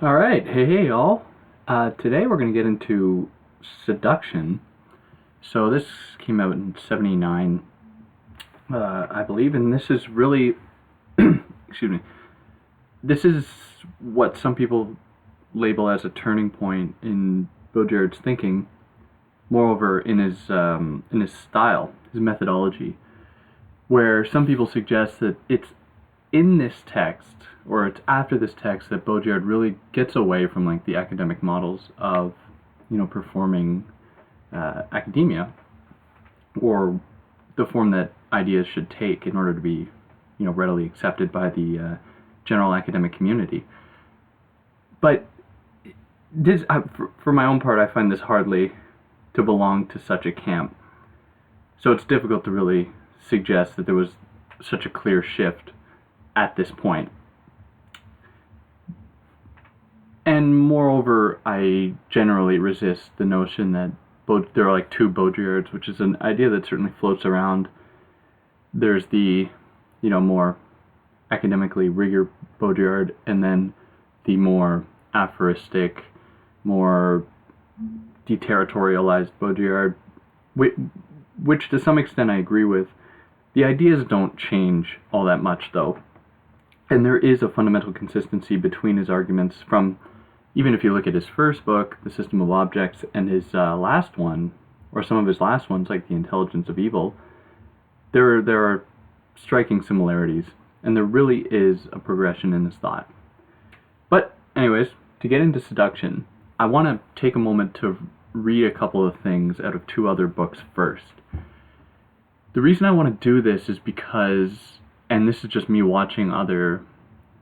Alright, hey y'all. Today we're going to get into Seduction. So this came out in 79, I believe, and this is really, excuse me, this is what some people label as a turning point in Baudrillard's thinking, moreover in his style, his methodology, where some people suggest that it's in this text, or it's after this text, that Baudrillard really gets away from like the academic models of, performing academia, or the form that ideas should take in order to be, readily accepted by the general academic community. But this, for my own part, I find this hardly to belong to such a camp. So it's difficult to really suggest that there was such a clear shift at this point. And moreover, I generally resist the notion that there are like two Baudrillards, which is an idea that certainly floats around. There's the, more academically rigor Baudrillard, and then the more aphoristic, more deterritorialized Baudrillard, which to some extent I agree with. The ideas don't change all that much, though. And there is a fundamental consistency between his arguments from, even if you look at his first book, The System of Objects, and his last one, or some of his last ones, like The Intelligence of Evil, there are striking similarities, and there really is a progression in his thought. But anyways, to get into Seduction, I want to take a moment to read a couple of things out of two other books first. The reason I want to do this is because, and this is just me watching other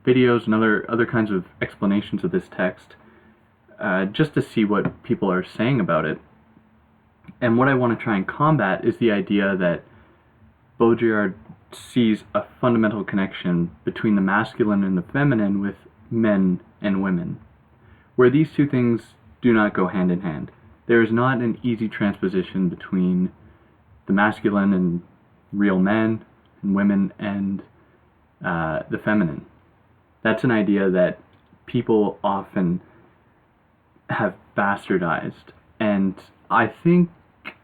videos and other kinds of explanations of this text, just to see what people are saying about it. And what I want to try and combat is the idea that Baudrillard sees a fundamental connection between the masculine and the feminine with men and women, where these two things do not go hand in hand. There is not an easy transposition between the masculine and real men and women and the feminine. That's an idea that people often have bastardized, and I think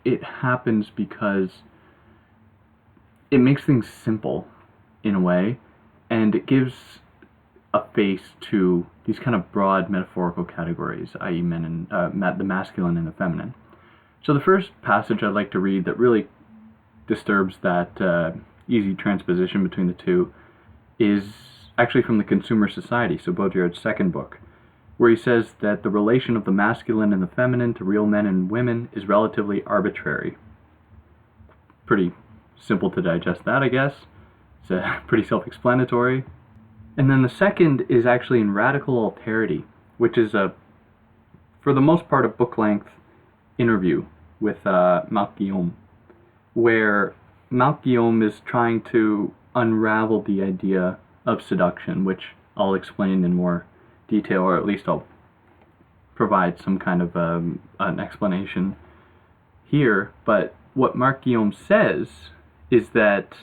it happens because it makes things simple in a way, and it gives a face to these kind of broad metaphorical categories, i.e. men and the masculine and the feminine. So the first passage I'd like to read that really disturbs that easy transposition between the two is actually from The Consumer Society, so Baudrillard's second book, where he says that the relation of the masculine and the feminine to real men and women is relatively arbitrary. Pretty simple to digest that, I guess. It's pretty self-explanatory. And then the second is actually in Radical Alterity, which is for the most part, a book-length interview with Marc Guillaume, where Marc Guillaume is trying to unravel the idea of seduction, which I'll explain in more detail, or at least I'll provide some kind of an explanation here. But what Marc Guillaume says is that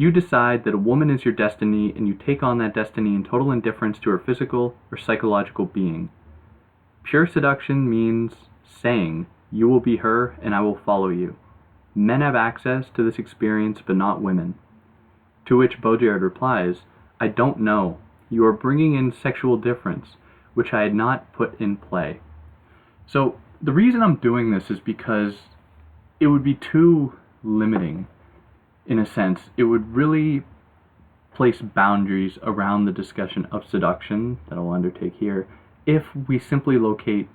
you decide that a woman is your destiny, and you take on that destiny in total indifference to her physical or psychological being. Pure seduction means saying, "You will be her, and I will follow you." Men have access to this experience, but not women. To which Baudrillard replies, "I don't know. You are bringing in sexual difference, which I had not put in play." So the reason I'm doing this is because it would be too limiting, in a sense. It would really place boundaries around the discussion of seduction that I'll undertake here if we simply locate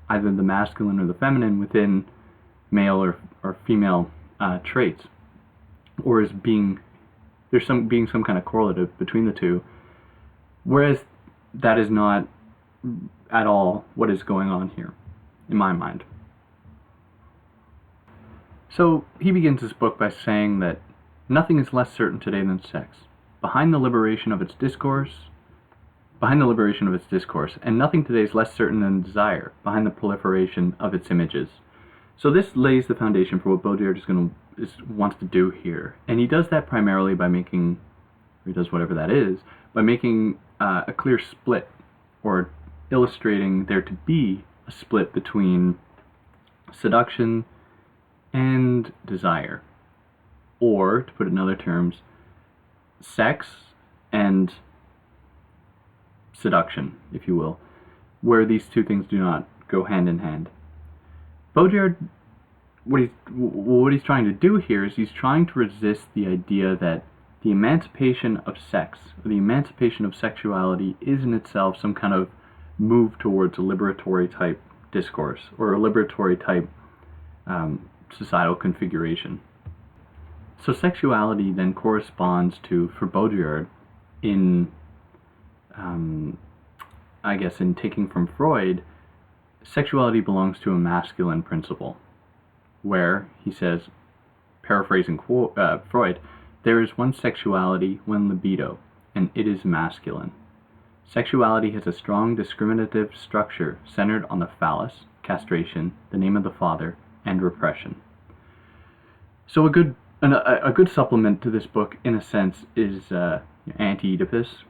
either the masculine or the feminine within male or female traits, or as being some kind of correlative between the two, whereas that is not at all what is going on here, in my mind. So he begins his book by saying that nothing is less certain today than sex. Behind the liberation of its discourse, and nothing today is less certain than desire, behind the proliferation of its images. So this lays the foundation for what Baudrillard wants to do here, and he does that primarily by making, or he does whatever that is, by making a clear split, or illustrating there to be a split between seduction and desire, or to put it in other terms, sex and seduction, if you will, where these two things do not go hand in hand. Baudrillard, what he's trying to do here is he's trying to resist the idea that the emancipation of sex, or the emancipation of sexuality, is in itself some kind of move towards a liberatory type discourse, or a liberatory type societal configuration. So sexuality then corresponds to, for Baudrillard, in taking from Freud, sexuality belongs to a masculine principle, where, he says, paraphrasing Freud, there is one sexuality, one libido, and it is masculine. Sexuality has a strong discriminative structure centered on the phallus, castration, the name of the father, and repression. So a good supplement to this book, in a sense, is Anti-Oedipus,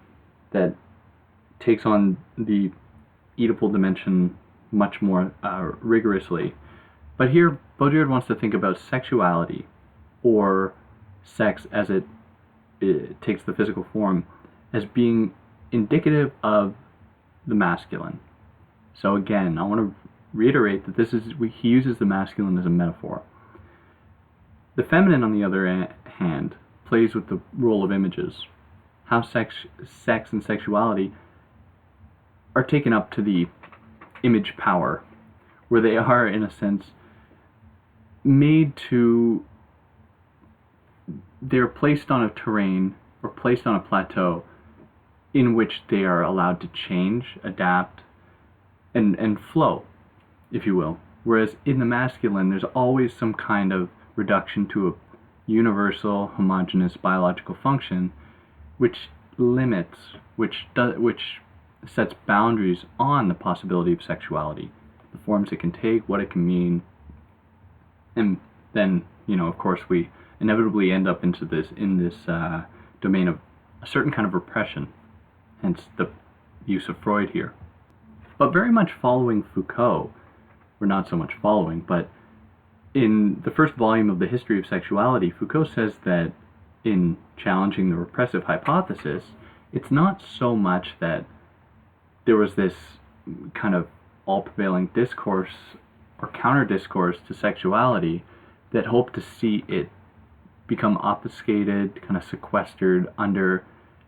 that takes on the Oedipal dimension much more rigorously. But here, Baudrillard wants to think about sexuality, or sex as it takes the physical form, as being indicative of the masculine. So again, I want to reiterate that he uses the masculine as a metaphor. The feminine, on the other hand, plays with the role of images. How sex and sexuality are taken up to the image power, where they are, in a sense, they're placed on a terrain, or placed on a plateau, in which they are allowed to change, adapt, and flow, if you will. Whereas in the masculine, there's always some kind of reduction to a universal, homogeneous biological function, which limits, which sets boundaries on the possibility of sexuality, the forms it can take, what it can mean, and then, of course, we inevitably end up in this domain of a certain kind of repression, hence the use of Freud here. But very much following Foucault, or not so much following, but in the first volume of the History of Sexuality, Foucault says that in challenging the repressive hypothesis, it's not so much that there was this kind of all-prevailing discourse or counter-discourse to sexuality that hoped to see it become obfuscated, kind of sequestered under,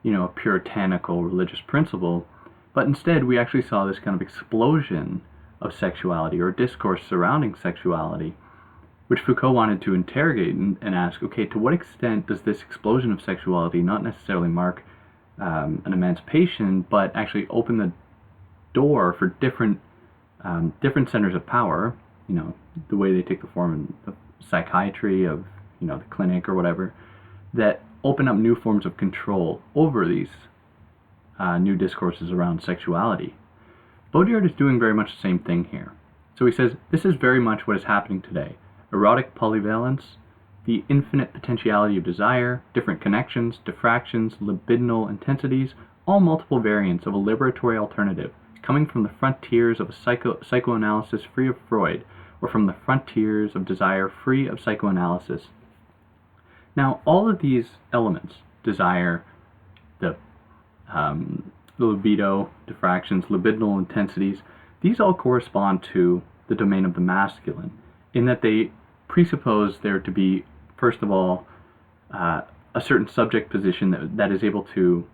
a puritanical religious principle, but instead we actually saw this kind of explosion of sexuality, or discourse surrounding sexuality, which Foucault wanted to interrogate and ask, okay, to what extent does this explosion of sexuality not necessarily mark an emancipation, but actually open the door for different centers of power, the way they take the form of psychiatry, of, the clinic or whatever, that open up new forms of control over these new discourses around sexuality. Baudrillard is doing very much the same thing here. So he says, this is very much what is happening today. Erotic polyvalence, the infinite potentiality of desire, different connections, diffractions, libidinal intensities, all multiple variants of a liberatory alternative, coming from the frontiers of a psychoanalysis free of Freud, or from the frontiers of desire free of psychoanalysis. Now, all of these elements, desire, the libido, diffractions, libidinal intensities, these all correspond to the domain of the masculine, in that they presuppose there to be, first of all, a certain subject position that is able to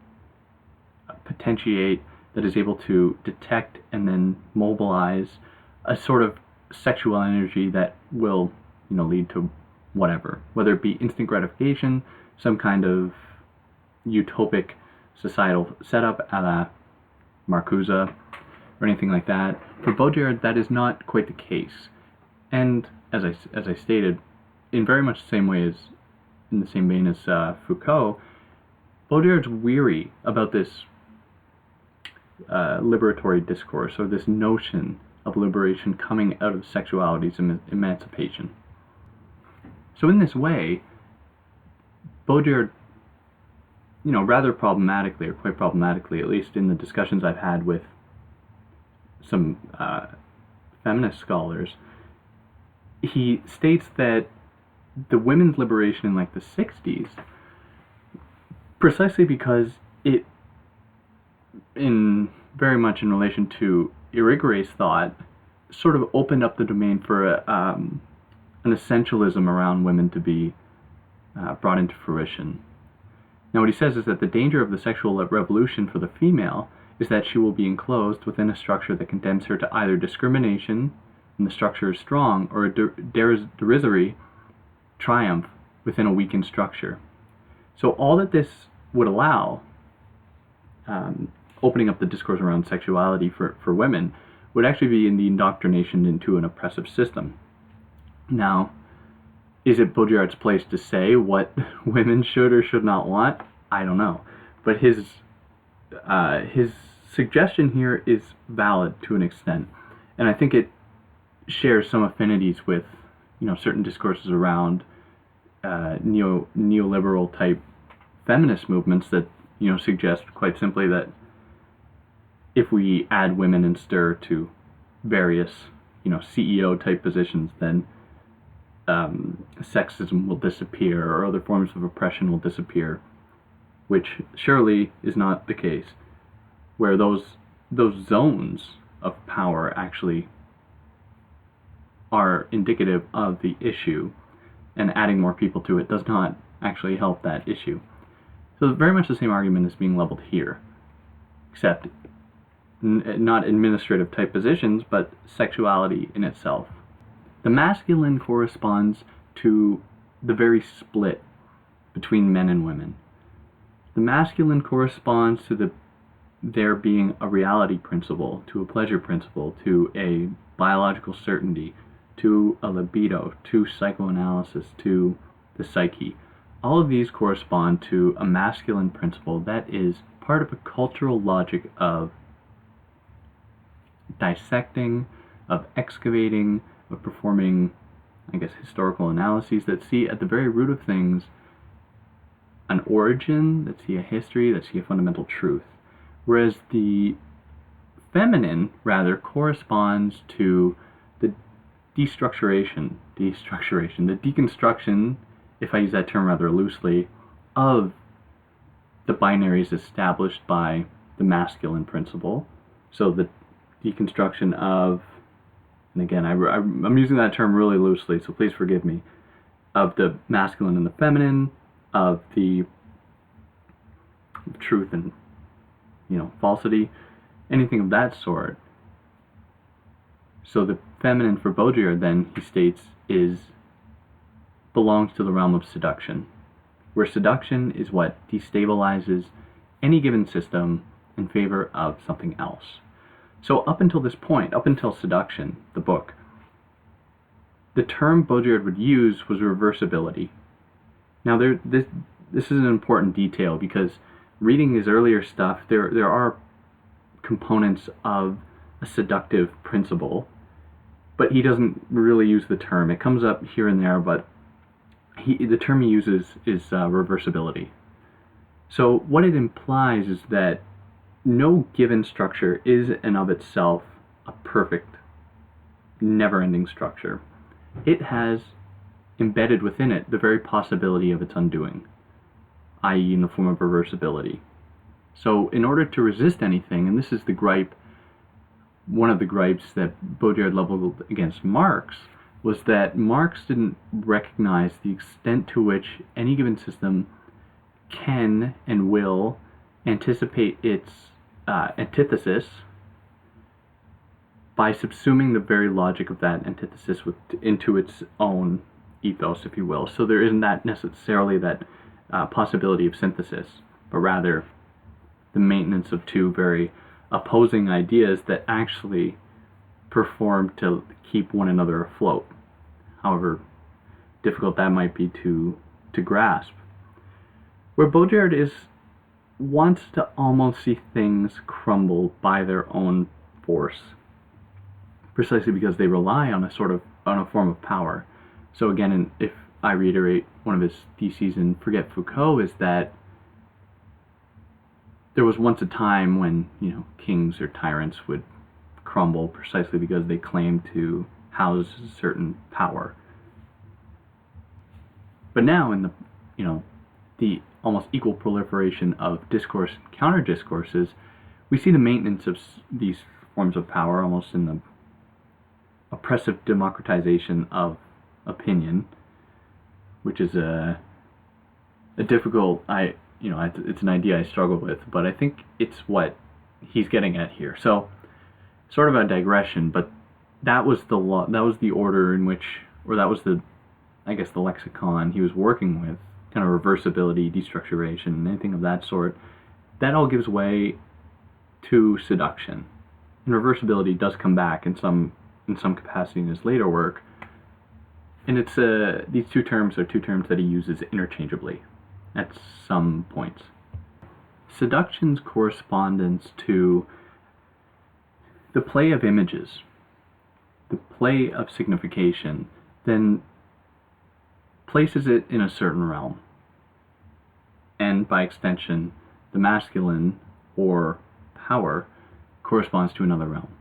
potentiate, that is able to detect and then mobilize a sort of sexual energy that will, lead to whatever, whether it be instant gratification, some kind of utopic societal setup a la Marcuse, or anything like that. For Baudrillard, that is not quite the case. And as I stated, in very much the same way as, in the same vein as Foucault, Baudrillard's weary about this liberatory discourse, or this notion of liberation coming out of sexuality's emancipation. So in this way, Baudrillard, rather problematically, or quite problematically, at least in the discussions I've had with some feminist scholars, he states that the women's liberation in like the 60s, precisely because it, very much in relation to Irigaray's thought, sort of opened up the domain for an essentialism around women to be brought into fruition. Now what he says is that the danger of the sexual revolution for the female is that she will be enclosed within a structure that condemns her to either discrimination, and the structure is strong, or a derisory triumph within a weakened structure. So all that this would allow, opening up the discourse around sexuality for women, would actually be in the indoctrination into an oppressive system. Now, is it Baudrillard's place to say what women should or should not want? I don't know. But his suggestion here is valid to an extent, and I think it shares some affinities with certain discourses around neoliberal type feminist movements that suggest quite simply that if we add women and stir to various CEO type positions, then sexism will disappear or other forms of oppression will disappear, which surely is not the case, where those zones of power actually are indicative of the issue, and adding more people to it does not actually help that issue. So very much the same argument is being leveled here, except not administrative type positions, but sexuality in itself. The masculine corresponds to the very split between men and women. The masculine corresponds to there being a reality principle, to a pleasure principle, to a biological certainty, to a libido, to psychoanalysis, to the psyche. All of these correspond to a masculine principle that is part of a cultural logic of dissecting, of excavating, of performing, historical analyses that see at the very root of things an origin, that see a history, that see a fundamental truth. Whereas the feminine, rather, corresponds to the destructuration, the deconstruction, if I use that term rather loosely, of the binaries established by the masculine principle. So the deconstruction of, and again, I'm using that term really loosely, so please forgive me, of the masculine and the feminine, of the truth and falsity, anything of that sort. So the feminine for Baudrillard, then, he states, belongs to the realm of seduction, where seduction is what destabilizes any given system in favor of something else. So up until this point, up until Seduction, the book, the term Baudrillard would use was reversibility. Now this is an important detail, because reading his earlier stuff, there are components of a seductive principle, but he doesn't really use the term. It comes up here and there, but the term he uses is reversibility. So what it implies is that no given structure is in of itself a perfect, never-ending structure. It has embedded within it the very possibility of its undoing, i.e. in the form of reversibility. So in order to resist anything, and this is the gripe, one of the gripes that Baudrillard leveled against Marx, was that Marx didn't recognize the extent to which any given system can and will anticipate its antithesis by subsuming the very logic of that antithesis into its own ethos, if you will. So there isn't that necessarily that possibility of synthesis, but rather the maintenance of two very opposing ideas that actually perform to keep one another afloat, however difficult that might be to grasp. Where Baudrillard wants to almost see things crumble by their own force, precisely because they rely on a form of power. So again, if I reiterate one of his theses in Forget Foucault, is that there was once a time when, kings or tyrants would crumble precisely because they claimed to house a certain power. But now, in the almost equal proliferation of discourse and counter-discourses, we see the maintenance of these forms of power almost in the oppressive democratization of opinion, which is a difficult, it's an idea I struggle with, but I think it's what he's getting at here. So, sort of a digression, but that was the order in which, or that was the lexicon he was working with, kind of reversibility, destructuration, anything of that sort. That all gives way to seduction. And reversibility does come back in some capacity in his later work. And it's these two terms are two terms that he uses interchangeably at some points. Seduction's correspondence to the play of images, the play of signification, then places it in a certain realm. And by extension, the masculine, or power, corresponds to another realm.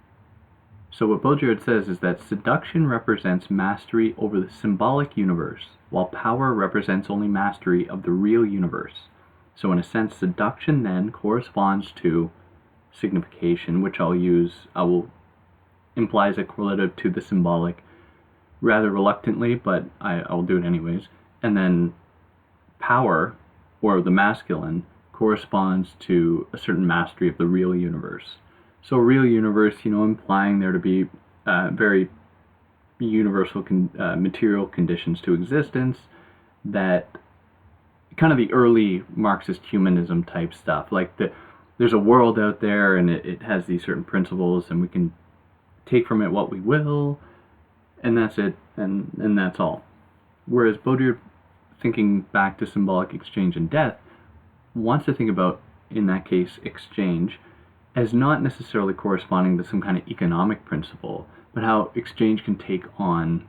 So what Baudrillard says is that seduction represents mastery over the symbolic universe, while power represents only mastery of the real universe. So in a sense, seduction then corresponds to signification, which implies a correlative to the symbolic rather reluctantly, but I will do it anyways. And then power, or the masculine, corresponds to a certain mastery of the real universe. So real universe, implying there to be very universal material conditions to existence, that kind of the early Marxist humanism type stuff, like there's a world out there and it has these certain principles and we can take from it what we will, and that's it, and that's all. Whereas Baudrillard, thinking back to symbolic exchange and death, wants to think about, in that case, exchange as not necessarily corresponding to some kind of economic principle, but how exchange can take on,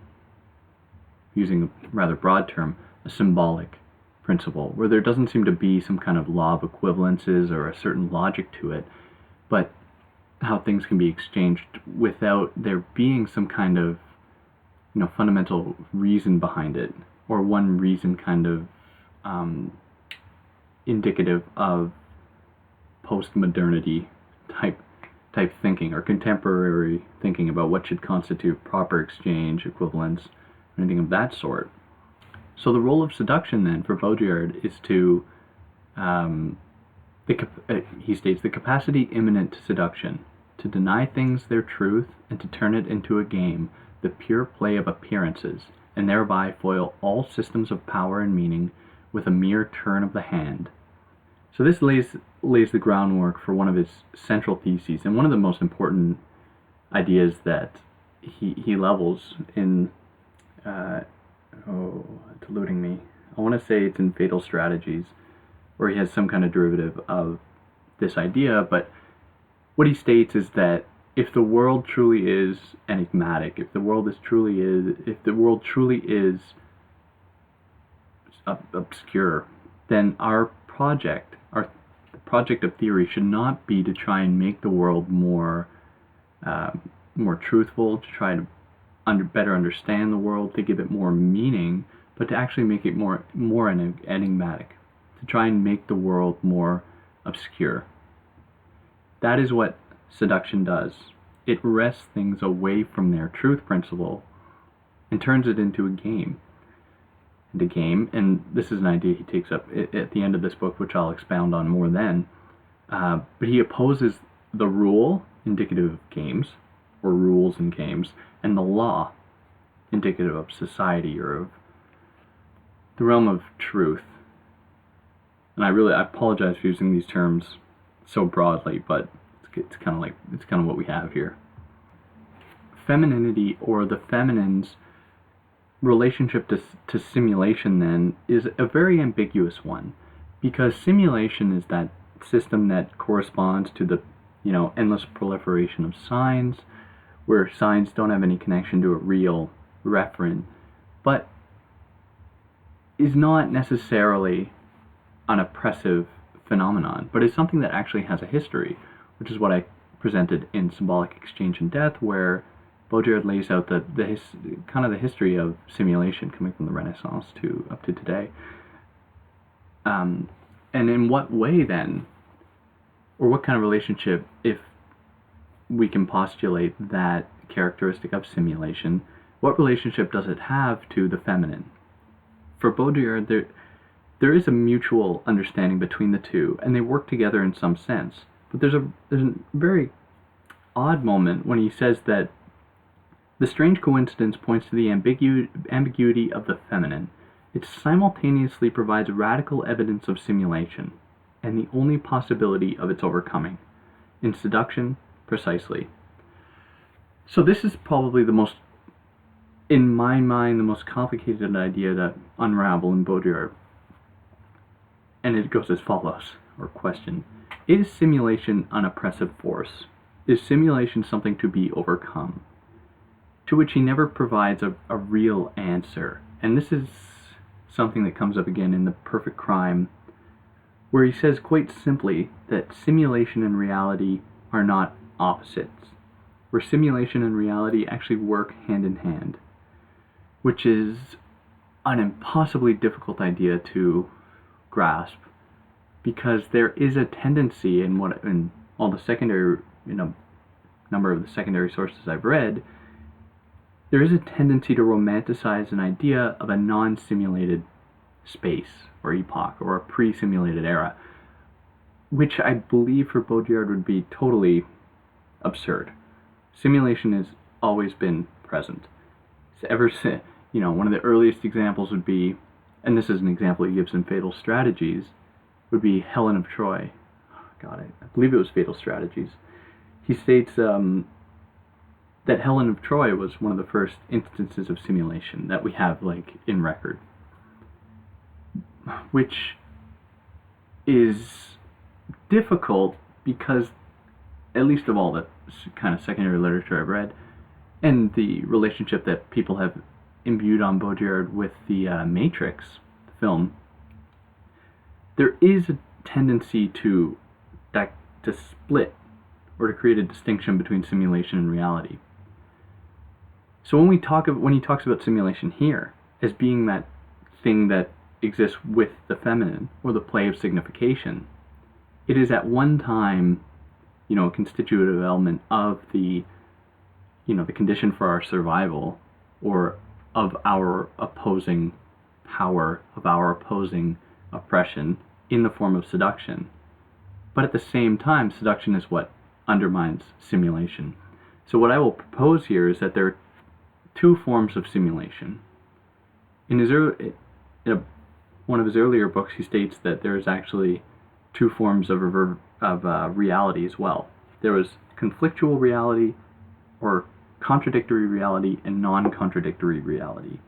using a rather broad term, a symbolic principle, where there doesn't seem to be some kind of law of equivalences or a certain logic to it, but how things can be exchanged without there being some kind of fundamental reason behind it, or one reason kind of indicative of post-modernity type thinking, or contemporary thinking about what should constitute proper exchange, equivalence, anything of that sort. So the role of seduction then for Baudrillard is to, he states, the capacity immanent to seduction, to deny things their truth and to turn it into a game, the pure play of appearances, and thereby foil all systems of power and meaning with a mere turn of the hand. So this lays the groundwork for one of his central theses, and one of the most important ideas that he levels in, it's eluding me. I want to say it's in Fatal Strategies, where he has some kind of derivative of this idea, but what he states is that if the world truly is enigmatic, if the world truly is obscure, then the project of theory should not be to try and make the world more truthful, to try to better understand the world, to give it more meaning, but to actually make it more enigmatic, to try and make the world more obscure. That is what seduction does. It wrests things away from their truth principle and turns it into a game. And this is an idea he takes up at the end of this book, which I'll expound on more then. But he opposes the rule, indicative of games, or rules in games, and the law, indicative of society or of the realm of truth. And I apologize for using these terms so broadly, but it's kind of what we have here. Femininity, or the feminine's relationship to simulation, then, is a very ambiguous one, because simulation is that system that corresponds to the endless proliferation of signs, where signs don't have any connection to a real referent, but is not necessarily an oppressive phenomenon, but is something that actually has a history, which is what I presented in Symbolic Exchange and Death, where Baudrillard lays out the kind of the history of simulation coming from the Renaissance to up to today. And in what way then, or what kind of relationship, if we can postulate that characteristic of simulation, what relationship does it have to the feminine? For Baudrillard, there is a mutual understanding between the two, and they work together in some sense. But there's a very odd moment when he says that the strange coincidence points to the ambiguity of the feminine. It simultaneously provides radical evidence of simulation, and the only possibility of its overcoming. In Seduction, precisely. So this is probably the most, in my mind, the most complicated idea that unravel in Baudrillard. And it goes as follows, or question. Is simulation an oppressive force? Is simulation something to be overcome? To which he never provides a real answer. And this is something that comes up again in The Perfect Crime, where he says quite simply that simulation and reality are not opposites, where simulation and reality actually work hand in hand, which is an impossibly difficult idea to grasp, because there is a tendency in all the secondary, number of the secondary sources I've read, there is a tendency to romanticize an idea of a non-simulated space or epoch or a pre-simulated era, which I believe for Baudrillard would be totally absurd. Simulation has always been present. Ever since, one of the earliest examples would be, and this is an example he gives in Fatal Strategies, would be Helen of Troy. God, I believe it was Fatal Strategies. He states that Helen of Troy was one of the first instances of simulation that we have, in record, which is difficult because, at least of all the kind of secondary literature I've read, and the relationship that people have imbued on Baudrillard with the Matrix film, there is a tendency to split or to create a distinction between simulation and reality. So when he talks about simulation here as being that thing that exists with the feminine or the play of signification, it is at one time, a constitutive element of the condition for our survival, or of our opposing power, of our opposing oppression in the form of seduction. But at the same time, seduction is what undermines simulation. So what I will propose here is that there are two forms of simulation. In one of his earlier books, he states that there is actually two forms of reality as well. There was conflictual reality, or contradictory reality, and non-contradictory reality.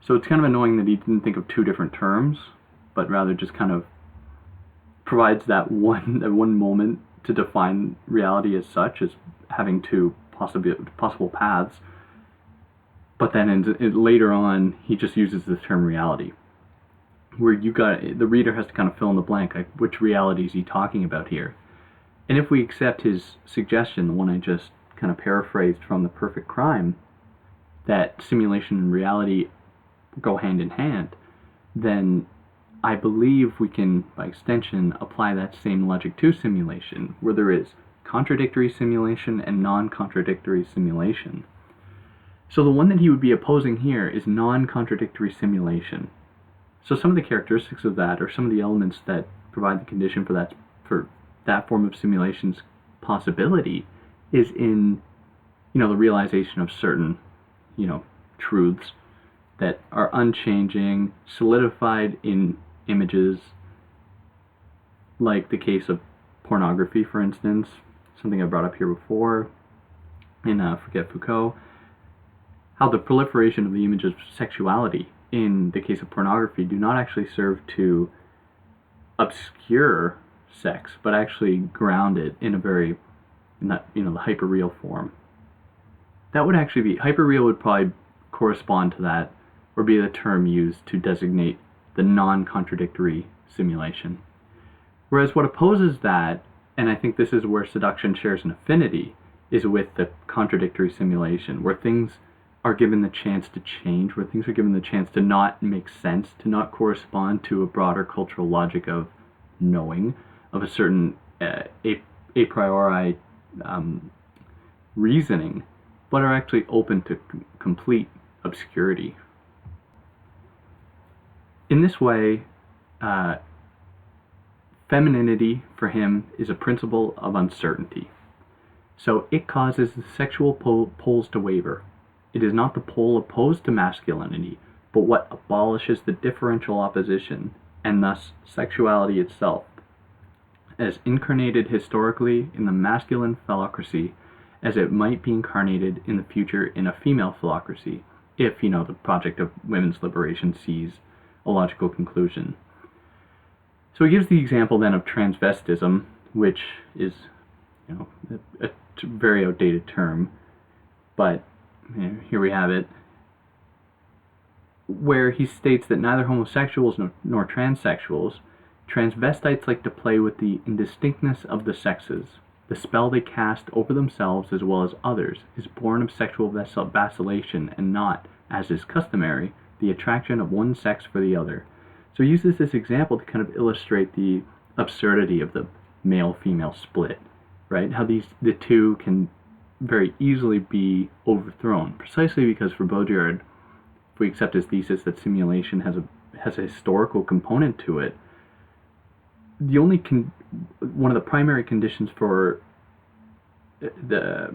So it's kind of annoying that he didn't think of two different terms, but rather just kind of provides that one moment to define reality as such, as having two possible paths. But then later on, he just uses the term reality, where the reader has to kind of fill in the blank, like which reality is he talking about here? And if we accept his suggestion, the one I just kind of paraphrased from The Perfect Crime, that simulation and reality go hand in hand, then I believe we can, by extension, apply that same logic to simulation, where there is contradictory simulation and non-contradictory simulation. So the one that he would be opposing here is non-contradictory simulation. So some of the characteristics of that, or some of the elements that provide the condition for that form of simulation's possibility, is in, the realization of certain, truths that are unchanging, solidified in images, like the case of pornography, for instance, something I brought up here before in Forget Foucault, how the proliferation of the images of sexuality in the case of pornography do not actually serve to obscure sex, but actually ground it in the hyperreal form. that would actually be, hyperreal would probably correspond to that, or be the term used to designate the non-contradictory simulation. Whereas what opposes that, and I think this is where seduction shares an affinity, is with the contradictory simulation, where things are given the chance to change, where things are given the chance to not make sense, to not correspond to a broader cultural logic of knowing, of a certain a priori reasoning, but are actually open to complete obscurity. In this way, femininity for him is a principle of uncertainty. So it causes the sexual poles to waver. It is not the pole opposed to masculinity, but what abolishes the differential opposition, and thus sexuality itself, as incarnated historically in the masculine phallocracy, as it might be incarnated in the future in a female phallocracy, if, the project of women's liberation sees a logical conclusion. So he gives the example then of transvestism, which is, a very outdated term, but here we have it, where he states that neither homosexuals nor transsexuals, transvestites like to play with the indistinctness of the sexes. The spell they cast over themselves as well as others is born of sexual vacillation and not, as is customary, the attraction of one sex for the other. So he uses this example to kind of illustrate the absurdity of the male-female split, right? How the two can very easily be overthrown, precisely because for Baudrillard, if we accept his thesis that simulation has a historical component to it, the only one of the primary conditions for the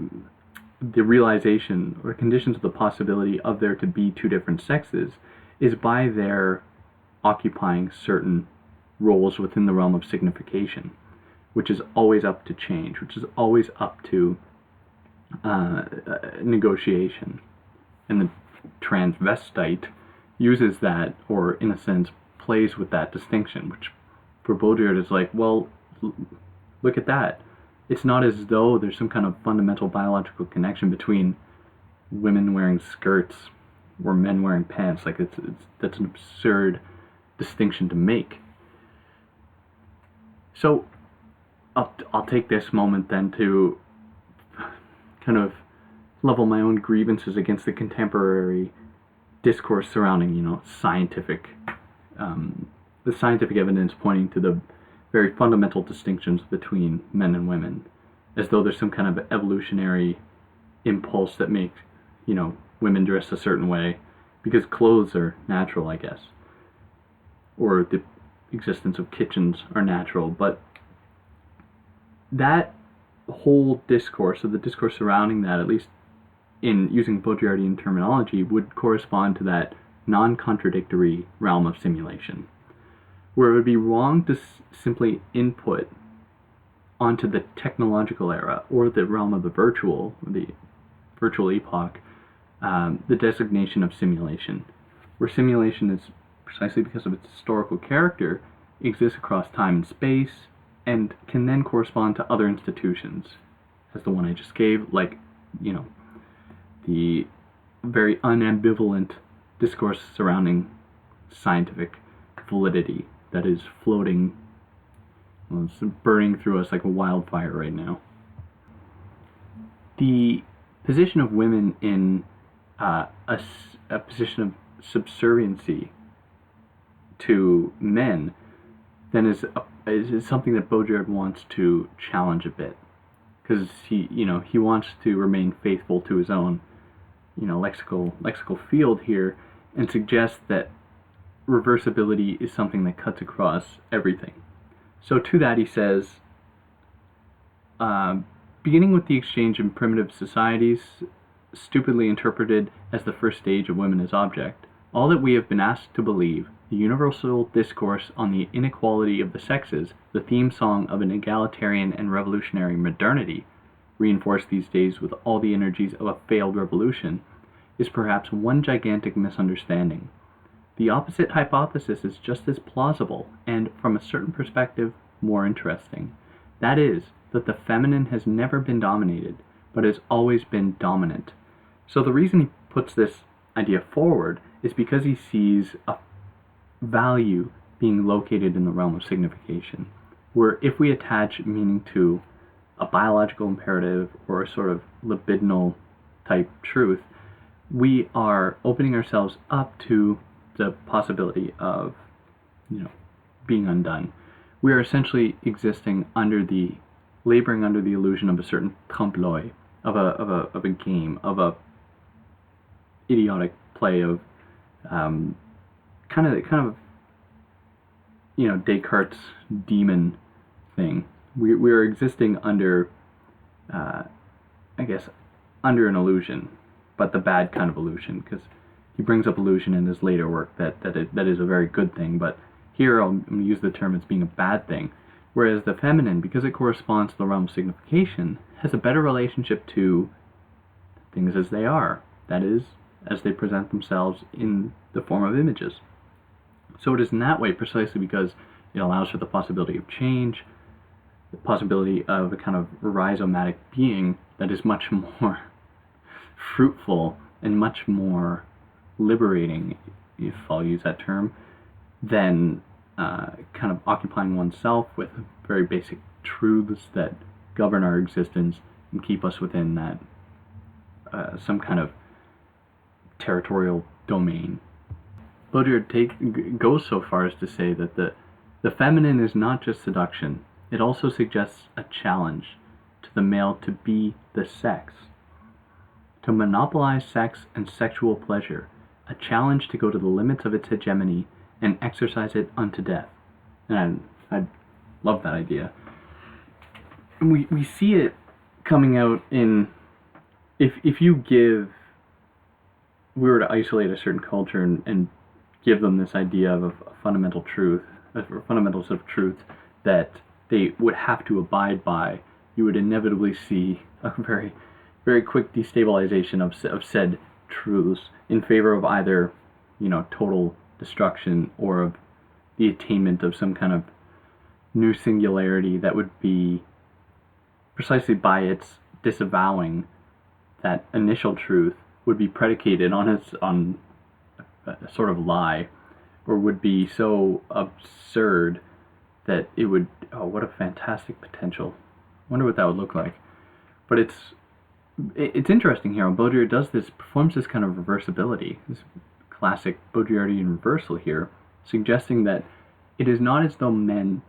realization, or conditions of the possibility of there to be two different sexes, is by their occupying certain roles within the realm of signification, which is always up to change, which is always up to negotiation. And the transvestite uses that, or in a sense plays with that distinction, which for Baudrillard is like, well, look at that. It's not as though there's some kind of fundamental biological connection between women wearing skirts or men wearing pants. Like that's an absurd distinction to make. So I'll take this moment then to kind of level my own grievances against the contemporary discourse surrounding, scientific, the scientific evidence pointing to the very fundamental distinctions between men and women, as though there's some kind of evolutionary impulse that makes, women dress a certain way because clothes are natural, I guess, or the existence of kitchens are natural. But that whole discourse, or the discourse surrounding that, at least in using Baudrillardian terminology, would correspond to that non-contradictory realm of simulation, where it would be wrong to simply input onto the technological era, or the realm of the virtual epoch, the designation of simulation, where simulation is, precisely because of its historical character, exists across time and space, and can then correspond to other institutions, as the one I just gave, like, the very unambivalent discourse surrounding scientific validity that is floating, it's burning through us like a wildfire right now. The position of women in a position of subserviency to men then is something that Baudrillard wants to challenge a bit, because he wants to remain faithful to his own lexical field here, and suggest that reversibility is something that cuts across everything. So to that he says, beginning with the exchange in primitive societies, stupidly interpreted as the first stage of women as object, all that we have been asked to believe, the universal discourse on the inequality of the sexes, the theme song of an egalitarian and revolutionary modernity, reinforced these days with all the energies of a failed revolution, is perhaps one gigantic misunderstanding. The opposite hypothesis is just as plausible, and, from a certain perspective, more interesting. That is, that the feminine has never been dominated, but has always been dominant. So the reason he puts this idea forward is because he sees a value being located in the realm of signification, where if we attach meaning to a biological imperative or a sort of libidinal type truth, we are opening ourselves up to the possibility of, being undone. We are essentially laboring under the illusion of a certain trompe l'oeil, of a game, of a idiotic play of kind of Descartes' demon thing. We are existing under, under an illusion, but the bad kind of illusion, because he brings up illusion in his later work that is a very good thing, but here I'll use the term as being a bad thing. Whereas the feminine, because it corresponds to the realm of signification, has a better relationship to things as they are, that is, as they present themselves in the form of images. So it is in that way precisely because it allows for the possibility of change, the possibility of a kind of rhizomatic being that is much more fruitful and much more liberating, if I'll use that term, than kind of occupying oneself with very basic truths that govern our existence and keep us within that some kind of territorial domain. Baudrillard goes so far as to say that the feminine is not just seduction, it also suggests a challenge to the male to be the sex, to monopolize sex and sexual pleasure, a challenge to go to the limits of its hegemony and exercise it unto death. And I love that idea. And we see it coming out in, if we were to isolate a certain culture and give them this idea of a fundamental truth, or fundamentals of truth that they would have to abide by, you would inevitably see a very, very quick destabilization of said truths in favor of either, total destruction or of the attainment of some kind of new singularity that would be precisely by its disavowing that initial truth would be predicated on a sort of lie, or would be so absurd that it would, what a fantastic potential. I wonder what that would look like. But it's interesting here. When Baudrillard performs this kind of reversibility, this classic Baudrillardian reversal here, suggesting that it is not as though men,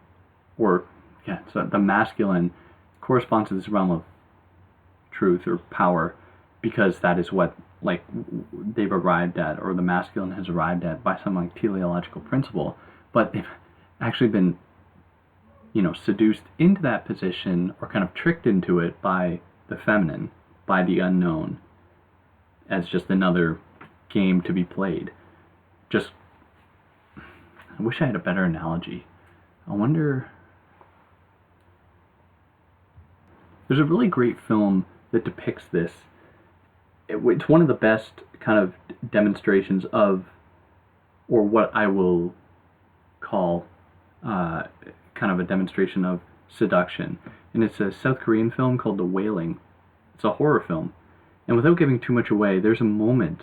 so the masculine corresponds to this realm of truth or power because that is what they've arrived at, or the masculine has arrived at by some teleological principle, but they've actually been seduced into that position or kind of tricked into it by the feminine, by the unknown, as just another game to be played. I wish I had a better analogy. I wonder, there's a really great film that depicts this. It's one of the best kind of demonstrations of, or what I will call kind of a demonstration of seduction. And it's a South Korean film called The Wailing. It's a horror film. And without giving too much away, there's a moment,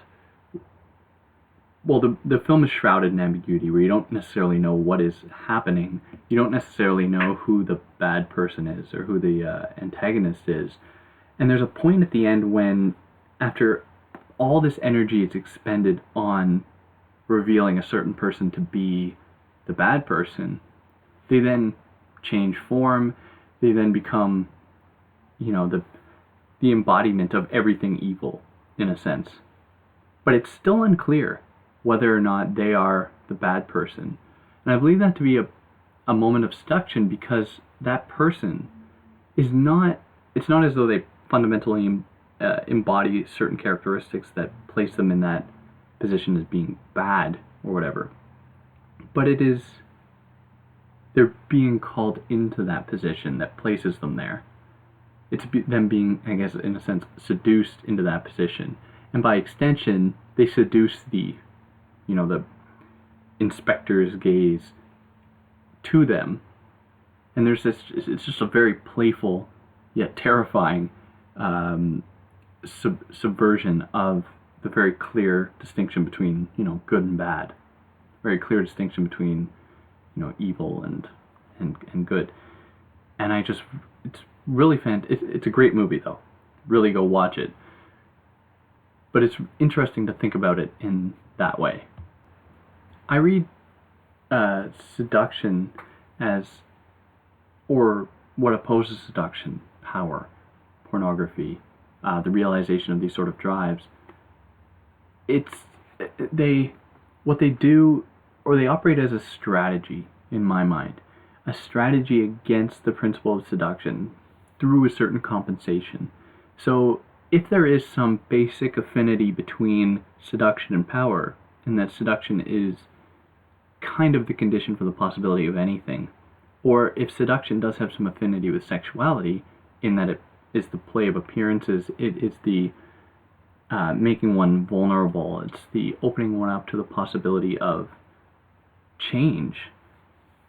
the film is shrouded in ambiguity where you don't necessarily know what is happening. You don't necessarily know who the bad person is or who the antagonist is. And there's a point at the end when, after all this energy is expended on revealing a certain person to be the bad person, they then change form, they then become, the embodiment of everything evil, in a sense. But it's still unclear whether or not they are the bad person. And I believe that to be a moment of seduction, because that person is not, it's not as though they fundamentally embody certain characteristics that place them in that position as being bad or whatever. But it is, they're being called into that position that places them there. It's them being, I guess, in a sense, seduced into that position. And by extension, they seduce the inspector's gaze to them. And there's this, it's just a very playful, yet terrifying subversion of the very clear distinction between, good and bad, very clear distinction between, evil and good. And it's really it's a great movie though. Really go watch it. But it's interesting to think about it in that way. I read seduction as, or what opposes seduction, power, pornography, the realization of these sort of drives. What they do, or they operate as a strategy, in my mind, a strategy against the principle of seduction through a certain compensation. So if there is some basic affinity between seduction and power, and that seduction is kind of the condition for the possibility of anything, or if seduction does have some affinity with sexuality, in that it is the play of appearances, it's the making one vulnerable, it's the opening one up to the possibility of change,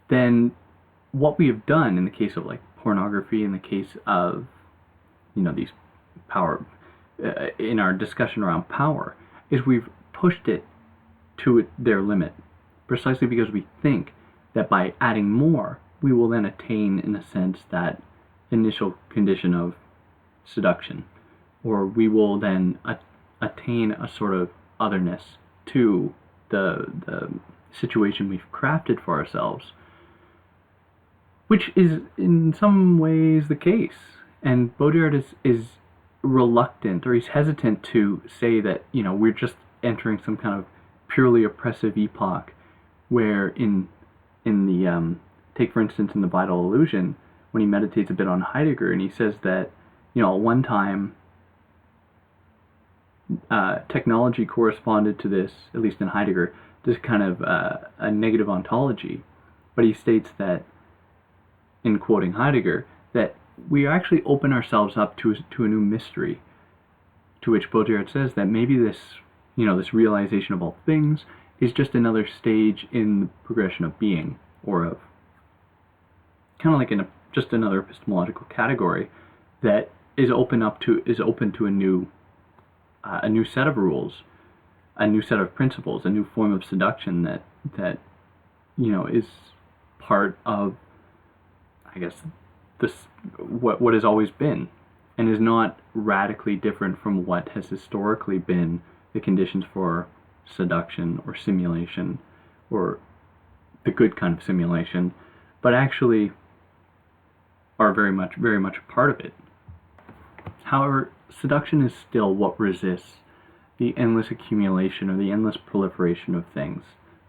then what we have done in the case of like pornography, in the case of these power, in our discussion around power, is we've pushed it to their limit, precisely because we think that by adding more, we will then attain, in a sense, that initial condition of seduction, or we will then attain a sort of otherness to the situation we've crafted for ourselves, which is in some ways the case. And Baudrillard is reluctant, or he's hesitant to say that we're just entering some kind of purely oppressive epoch, where in the take for instance in the Vital Illusion, when he meditates a bit on Heidegger, and he says that at one time technology corresponded to this, at least in Heidegger, this kind of a negative ontology. But he states that, in quoting Heidegger, that we actually open ourselves up to a new mystery, to which Baudrillard says that maybe this, this realization of all things is just another stage in the progression of being, or of kind of like just another epistemological category that is open to a new set of rules, a new set of principles, a new form of seduction that is part of, I guess, what has always been, and is not radically different from what has historically been the conditions for seduction or simulation, or the good kind of simulation, but actually are very much a part of it. However, seduction is still what resists the endless accumulation or the endless proliferation of things.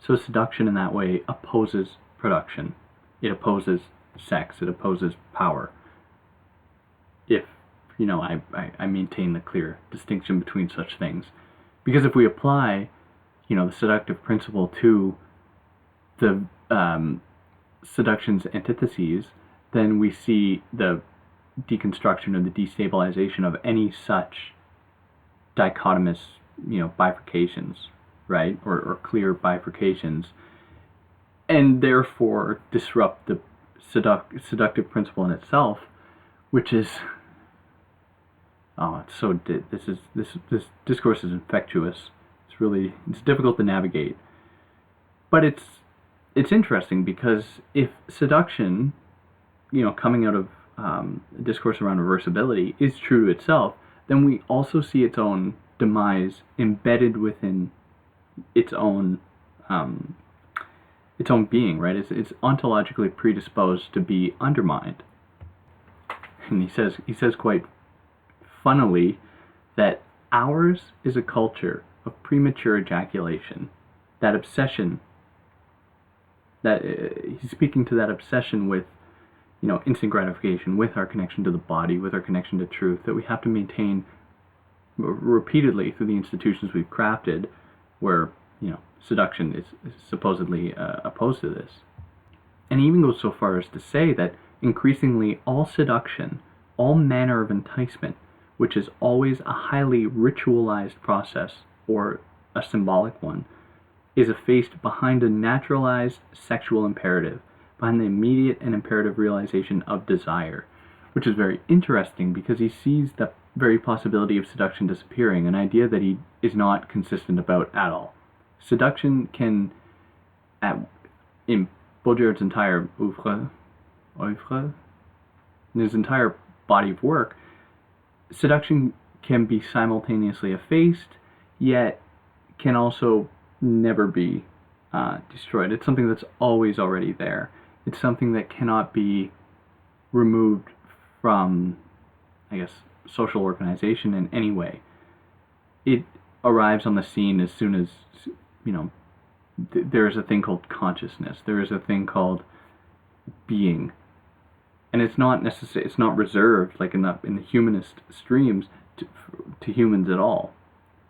So seduction in that way opposes production. It opposes sex. It opposes power. If, I maintain the clear distinction between such things. Because if we apply, the seductive principle to the seduction's antitheses, then we see the deconstruction or the destabilization of any such dichotomous, bifurcations, right? Or clear bifurcations, and therefore disrupt the seductive principle in itself, which is, this discourse is infectious. It's difficult to navigate, but it's interesting, because if seduction, coming out of a discourse around reversibility, is true to itself, then we also see its own demise embedded within its own being, right? It's ontologically predisposed to be undermined. And he says quite funnily that ours is a culture of premature ejaculation. That obsession, that he's speaking to that obsession with, instant gratification, with our connection to the body, with our connection to truth, that we have to maintain repeatedly through the institutions we've crafted, where, seduction is supposedly opposed to this. And he even goes so far as to say that increasingly all seduction, all manner of enticement, which is always a highly ritualized process, or a symbolic one, is effaced behind a naturalized sexual imperative, behind the immediate and imperative realization of desire, which is very interesting, because he sees very possibility of seduction disappearing, an idea that he is not consistent about at all. Seduction can, in Baudrillard's entire oeuvre, in his entire body of work, seduction can be simultaneously effaced, yet can also never be destroyed. It's something that's always already there. It's something that cannot be removed from, I guess, social organization in any way. It arrives on the scene as soon as, there is a thing called consciousness. There is a thing called being. And it's not it's not reserved, like in the humanist streams, to humans at all.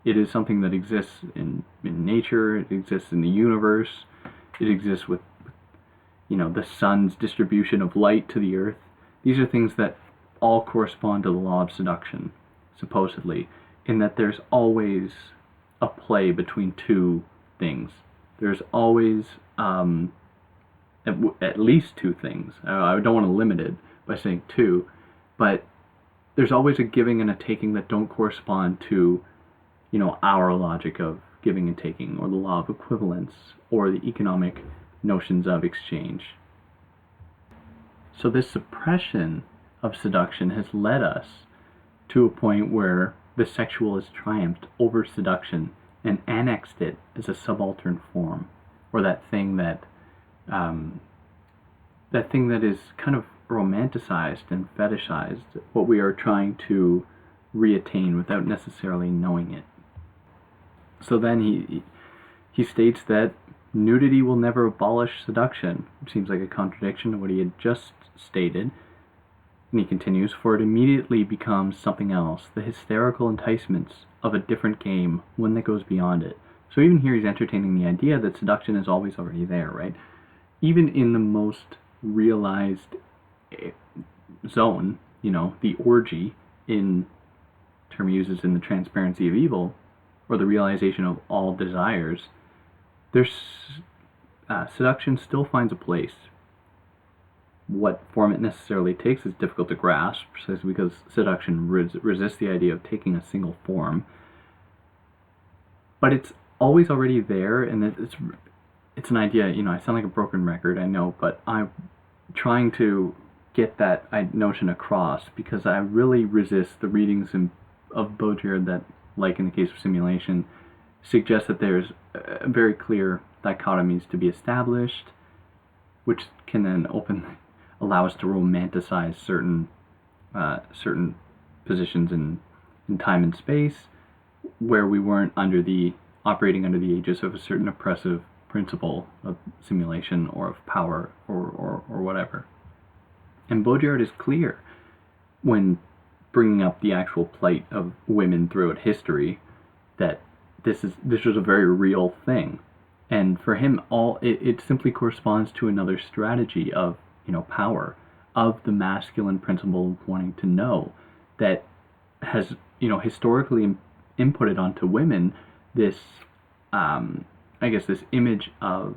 It is something that exists in nature, it exists in the universe, it exists with the sun's distribution of light to the earth. These are things that all correspond to the law of seduction, supposedly, in that there's always a play between two things. There's always at least two things. I don't want to limit it by saying two, but there's always a giving and a taking that don't correspond to, our logic of giving and taking, or the law of equivalence, or the economic notions of exchange. So this suppression of seduction has led us to a point where the sexual has triumphed over seduction and annexed it as a subaltern form, or that thing that is kind of romanticized and fetishized, what we are trying to reattain without necessarily knowing it. So then he states that nudity will never abolish seduction, which seems like a contradiction to what he had just stated. And he continues, for it immediately becomes something else, the hysterical enticements of a different game, one that goes beyond it. So even here he's entertaining the idea that seduction is always already there, right? Even in the most realized zone, the orgy, in term he uses in The Transparency of Evil, or the realization of all desires, there's seduction still finds a place. What form it necessarily takes is difficult to grasp, precisely because seduction resists the idea of taking a single form. But it's always already there, and it's an idea, I sound like a broken record, I know, but I'm trying to get that notion across, because I really resist the readings of Baudrillard that, like in the case of simulation, suggest that there's very clear dichotomies to be established, which can then allow us to romanticize certain positions in time and space, where we weren't operating under the aegis of a certain oppressive principle of simulation or of power or whatever. And Baudrillard is clear when bringing up the actual plight of women throughout history that this was a very real thing. And for him, it simply corresponds to another strategy of power, of the masculine principle of wanting to know, that has historically inputted onto women this this image of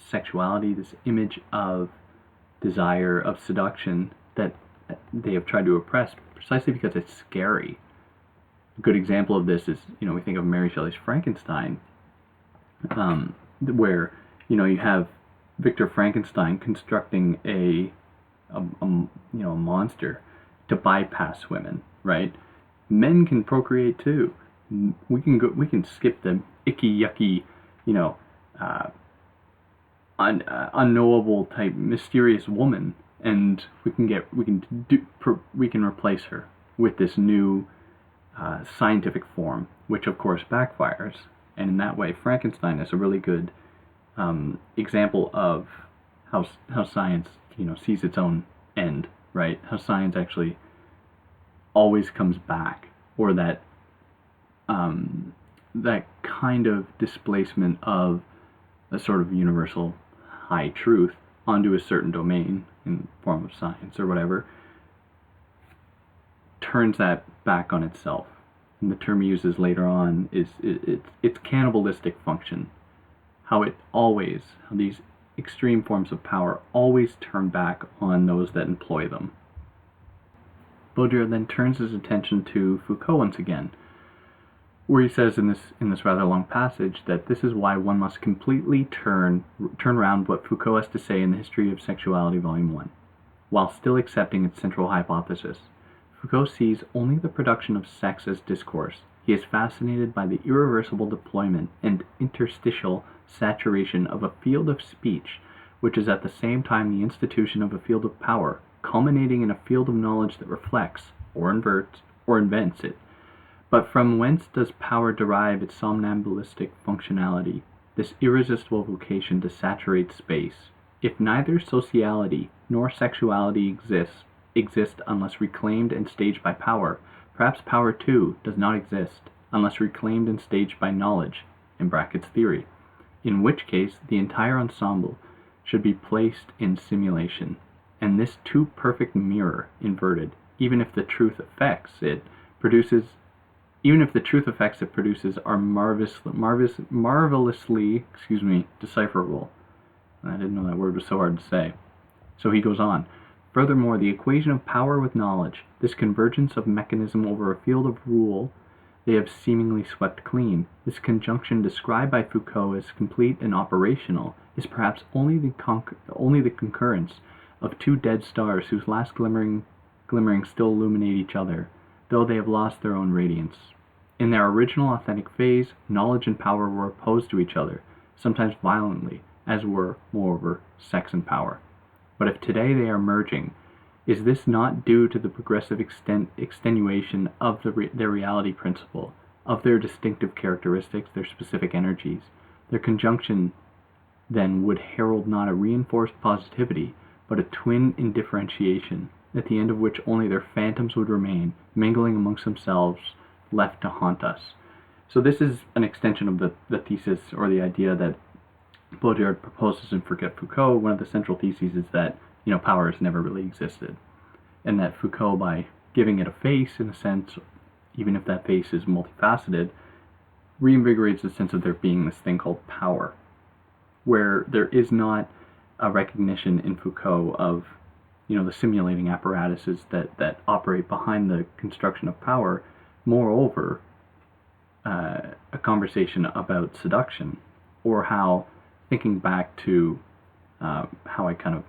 sexuality, this image of desire, of seduction, that they have tried to oppress precisely because it's scary. A good example of this is, we think of Mary Shelley's Frankenstein, where, you have Victor Frankenstein constructing a monster to bypass women, right? Men can procreate too. We can skip the icky, yucky, unknowable type mysterious woman, and we can replace her with this new scientific form, which of course backfires. And in that way, Frankenstein is a really good example of how science sees its own end, right? How science actually always comes back, or that kind of displacement of a sort of universal high truth onto a certain domain in form of science or whatever, turns that back on itself. And the term he uses later on is its cannibalistic function. How these extreme forms of power always turn back on those that employ them. Baudrillard then turns his attention to Foucault once again, where he says in this rather long passage that this is why one must completely turn around what Foucault has to say in the History of Sexuality, Volume 1, while still accepting its central hypothesis. Foucault sees only the production of sex as discourse. He is fascinated by the irreversible deployment and interstitial saturation of a field of speech, which is at the same time the institution of a field of power, culminating in a field of knowledge that reflects, or inverts, or invents it. But from whence does power derive its somnambulistic functionality, this irresistible vocation to saturate space, if neither sociality nor sexuality exist unless reclaimed and staged by power? Perhaps power, too, does not exist unless reclaimed and staged by knowledge (in brackets theory), in which case the entire ensemble should be placed in simulation, and this too perfect mirror inverted, even if the truth effects it produces are marvelously decipherable. I didn't know that word was so hard to say. So he goes on. Furthermore, the equation of power with knowledge, this convergence of mechanism over a field of rule they have seemingly swept clean, this conjunction described by Foucault as complete and operational, is perhaps only the concurrence of two dead stars whose last glimmerings still illuminate each other, though they have lost their own radiance. In their original authentic phase, knowledge and power were opposed to each other, sometimes violently, as were, moreover, sex and power. But if today they are merging, is this not due to the progressive extenuation of their reality principle, of their distinctive characteristics, their specific energies? Their conjunction, then, would herald not a reinforced positivity, but a twin indifferentiation, at the end of which only their phantoms would remain, mingling amongst themselves, left to haunt us. So this is an extension of the thesis, or the idea that Baudrillard proposes in Forget Foucault. One of the central theses is that, power has never really existed, and that Foucault, by giving it a face, in a sense, even if that face is multifaceted, reinvigorates the sense of there being this thing called power, where there is not a recognition in Foucault of, the simulating apparatuses that operate behind the construction of power. Moreover, a conversation about seduction, or how, thinking back to how I kind of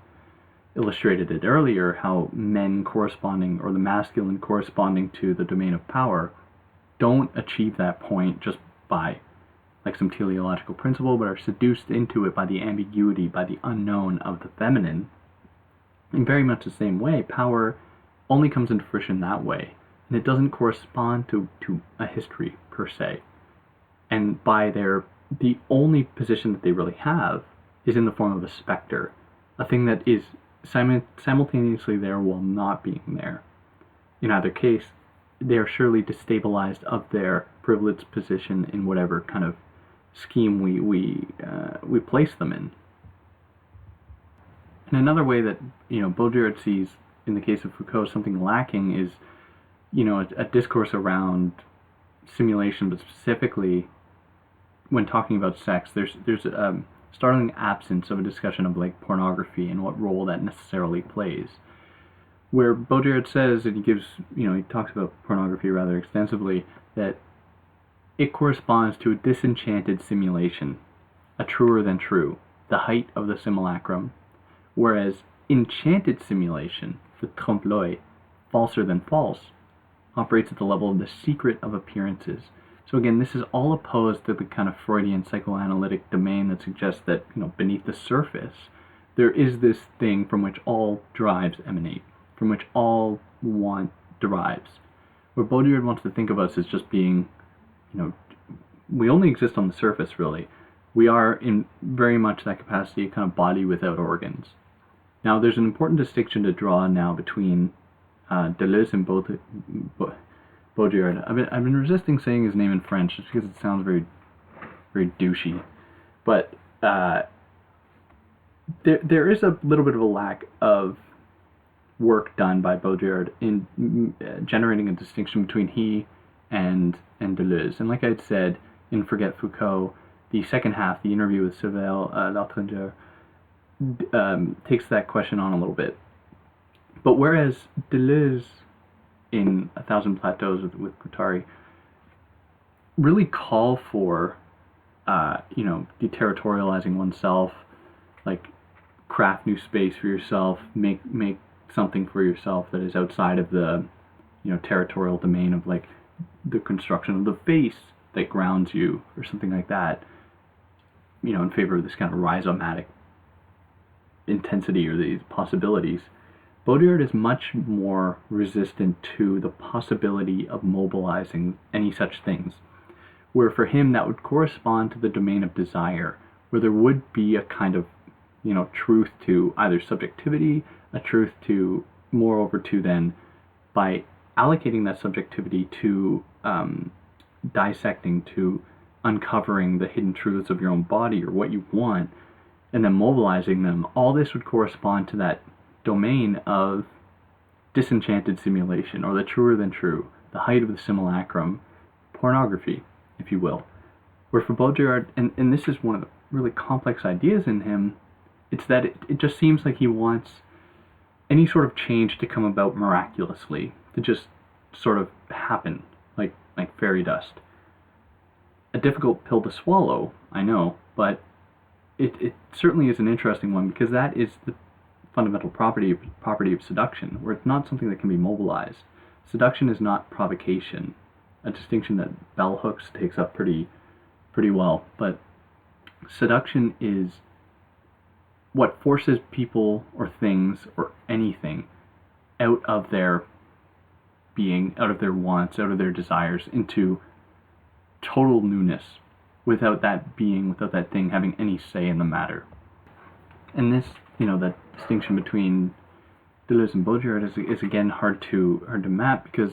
illustrated it earlier, how men corresponding, or the masculine corresponding to the domain of power, don't achieve that point just by some teleological principle, but are seduced into it by the ambiguity, by the unknown of the feminine. In very much the same way, power only comes into fruition that way, and it doesn't correspond to a history per se. And the only position that they really have is in the form of a specter, a thing that is simultaneously there while not being there. In either case, they are surely destabilized of their privileged position in whatever kind of scheme we place them in. And another way that Baudrillard sees, in the case of Foucault, something lacking is a discourse around simulation, but specifically when talking about sex, there's a startling absence of a discussion of pornography and what role that necessarily plays. Where Baudrillard says, and he talks about pornography rather extensively, that it corresponds to a disenchanted simulation, a truer than true, the height of the simulacrum, whereas enchanted simulation, the trompe-l'oeil, falser than false, operates at the level of the secret of appearances. So again, this is all opposed to the kind of Freudian psychoanalytic domain that suggests that, beneath the surface, there is this thing from which all drives emanate, from which all want derives. What Baudrillard wants to think of us as just being, we only exist on the surface, really. We are in very much that capacity, a kind of body without organs. Now, there's an important distinction to draw now between Deleuze and Baudrillard. I've been resisting saying his name in French just because it sounds very, very douchey. But there is a little bit of a lack of work done by Baudrillard in generating a distinction between he and Deleuze. And like I had said in Forget Foucault, the second half, the interview with Sylvain Lartrenger, takes that question on a little bit. But whereas Deleuze in A Thousand Plateaus with Guattari really call for, deterritorializing oneself, like craft new space for yourself, make something for yourself that is outside of the, territorial domain of like the construction of the face that grounds you or something like that, in favor of this kind of rhizomatic intensity or these possibilities. Baudrillard is much more resistant to the possibility of mobilizing any such things, where for him that would correspond to the domain of desire, where there would be a kind of, truth to either subjectivity, a truth to, moreover to then, by allocating that subjectivity to dissecting, to uncovering the hidden truths of your own body or what you want, and then mobilizing them, all this would correspond to that domain of disenchanted simulation, or the truer than true, the height of the simulacrum, pornography, if you will. Where for Baudrillard, and this is one of the really complex ideas in him, it's that it just seems like he wants any sort of change to come about miraculously, to just sort of happen, like fairy dust. A difficult pill to swallow, I know, but it certainly is an interesting one, because that is the fundamental property of seduction, where it's not something that can be mobilized. Seduction is not provocation, a distinction that bell hooks takes up pretty well, but seduction is what forces people or things or anything out of their being, out of their wants, out of their desires, into total newness, without that thing having any say in the matter. And this, that distinction between Deleuze and Baudrillard is again hard to map, because,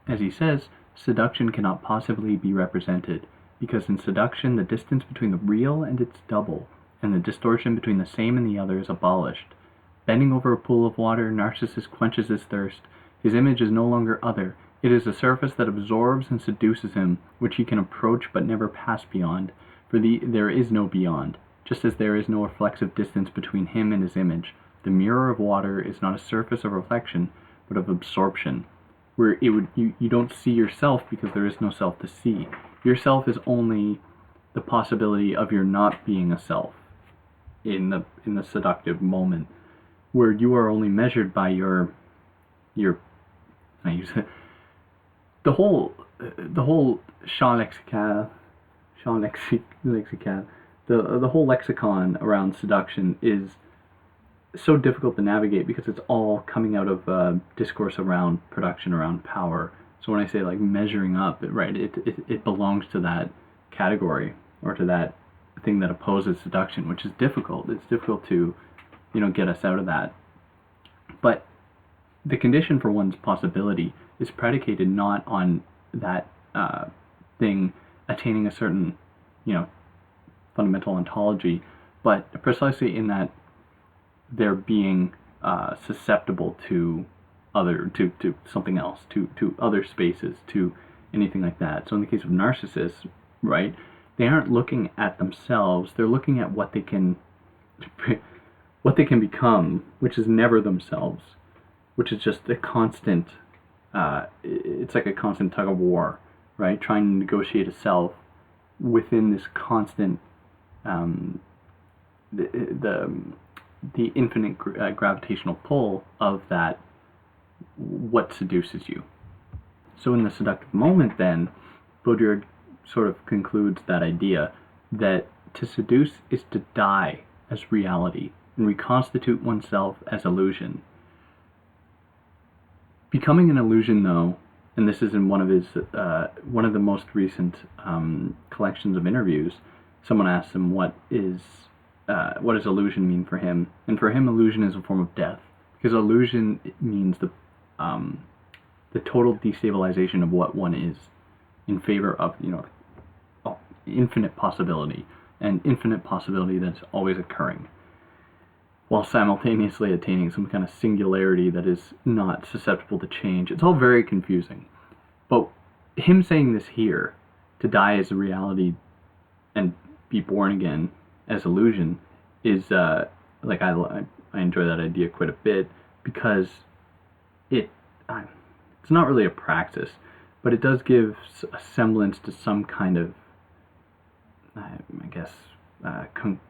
as he says, seduction cannot possibly be represented, because in seduction the distance between the real and its double, and the distortion between the same and the other, is abolished. Bending over a pool of water, Narcissus quenches his thirst. His image is no longer other. It is a surface that absorbs and seduces him, which he can approach but never pass beyond, for there is no beyond, just as there is no reflexive distance between him and his image. The mirror of water is not a surface of reflection, but of absorption, where you don't see yourself because there is no self to see. Yourself is only the possibility of your not being a self in the seductive moment, where you are only measured by your I use it, the whole champ lexical, the whole lexicon around seduction is so difficult to navigate, because it's all coming out of discourse around production, around power. So when I say like measuring up, it belongs to that category, or to that thing that opposes seduction, which is difficult. It's difficult to, get us out of that. But the condition for one's possibility is predicated not on that thing attaining a certain, fundamental ontology, but precisely in that they're being susceptible to something else, to other spaces, to anything like that. So in the case of Narcissus, right, they aren't looking at themselves, they're looking at what they can become, which is never themselves, which is just a constant, it's like a constant tug of war, right, trying to negotiate a self within this constant, the infinite gravitational pull of that, what seduces you. So in the seductive moment then, Baudrillard sort of concludes that idea that to seduce is to die as reality and reconstitute oneself as illusion. Becoming an illusion, though, and this is in one of the most recent collections of interviews, someone asks him what does illusion mean for him, and for him illusion is a form of death, because illusion means the total destabilization of what one is in favor of infinite possibility, and infinite possibility that's always occurring, while simultaneously attaining some kind of singularity that is not susceptible to change. It's all very confusing. But him saying this here, to die as a reality and be born again as illusion, is I enjoy that idea quite a bit, because it's not really a praxis, but it does give a semblance to some kind of, I guess,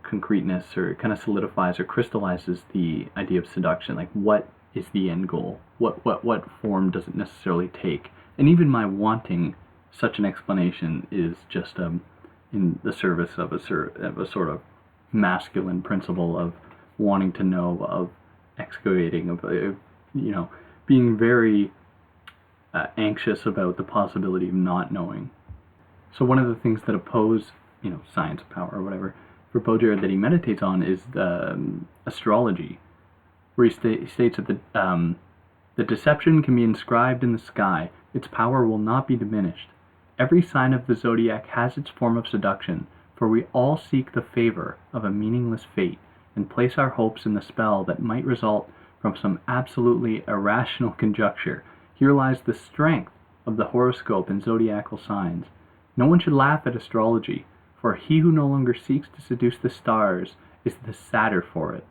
concreteness, or it kind of solidifies or crystallizes the idea of seduction. Like, what is the end goal? What form does it necessarily take? And even my wanting such an explanation is just in the service of a sort of masculine principle of wanting to know, of excavating, of being very anxious about the possibility of not knowing. So one of the things that oppose, science, power, or whatever, for Baudrillard that he meditates on is astrology, where he states that the deception can be inscribed in the sky. Its power will not be diminished. Every sign of the zodiac has its form of seduction, for we all seek the favor of a meaningless fate, and place our hopes in the spell that might result from some absolutely irrational conjecture. Here lies the strength of the horoscope and zodiacal signs. No one should laugh at astrology, for he who no longer seeks to seduce the stars is the sadder for it.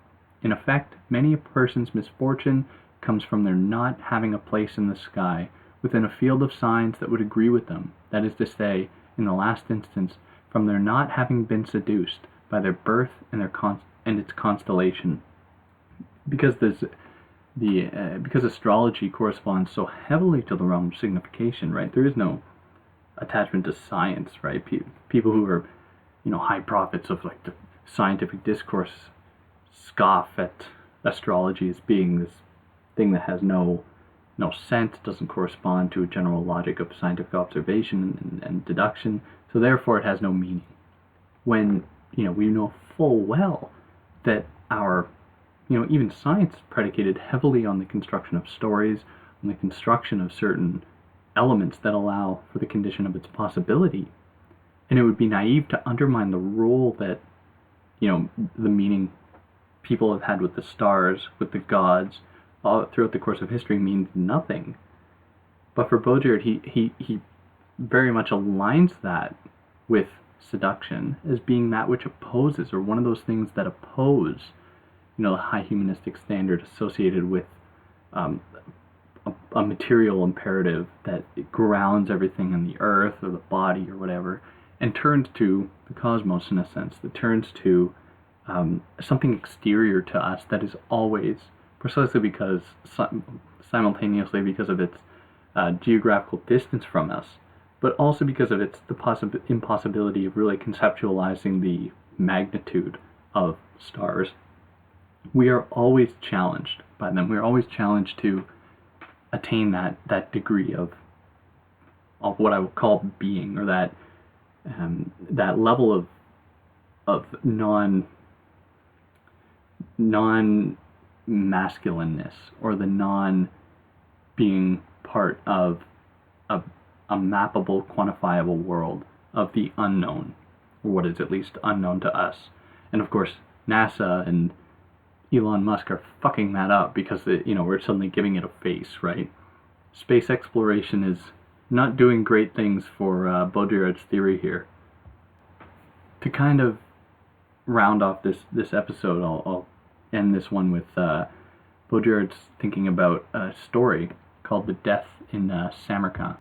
In effect, many a person's misfortune comes from their not having a place in the sky, within a field of signs that would agree with them, that is to say, in the last instance, from their not having been seduced by their birth and its constellation. Because because astrology corresponds so heavily to the realm of signification, right? There is no attachment to science, right? People who are, high prophets of like the scientific discourse scoff at astrology as being this thing that has no sense, doesn't correspond to a general logic of scientific observation and deduction, so therefore it has no meaning. When, we know full well that our, even science is predicated heavily on the construction of stories, on the construction of certain elements that allow for the condition of its possibility. And it would be naive to undermine the role that, the meaning people have had with the stars, with the gods, throughout the course of history means nothing. But for Baudrillard, he very much aligns that with seduction as being that which opposes, or one of those things that oppose, the high humanistic standard associated with a material imperative that it grounds everything in the earth or the body or whatever, and turns to the cosmos in a sense, that turns to something exterior to us that is always, precisely because, simultaneously because of its geographical distance from us, but also because of its impossibility of really conceptualizing the magnitude of stars. We are always challenged by them. We are always challenged to attain that degree of what I would call being, or that level of non-masculineness, or the non-being part of a mappable, quantifiable world of the unknown, or what is at least unknown to us. And of course, NASA and Elon Musk are fucking that up because we're suddenly giving it a face, right? Space exploration is not doing great things for Baudrillard's theory here. To kind of round off this episode, I'll end this one with Baudrillard's thinking about a story called The Death in Samarkand.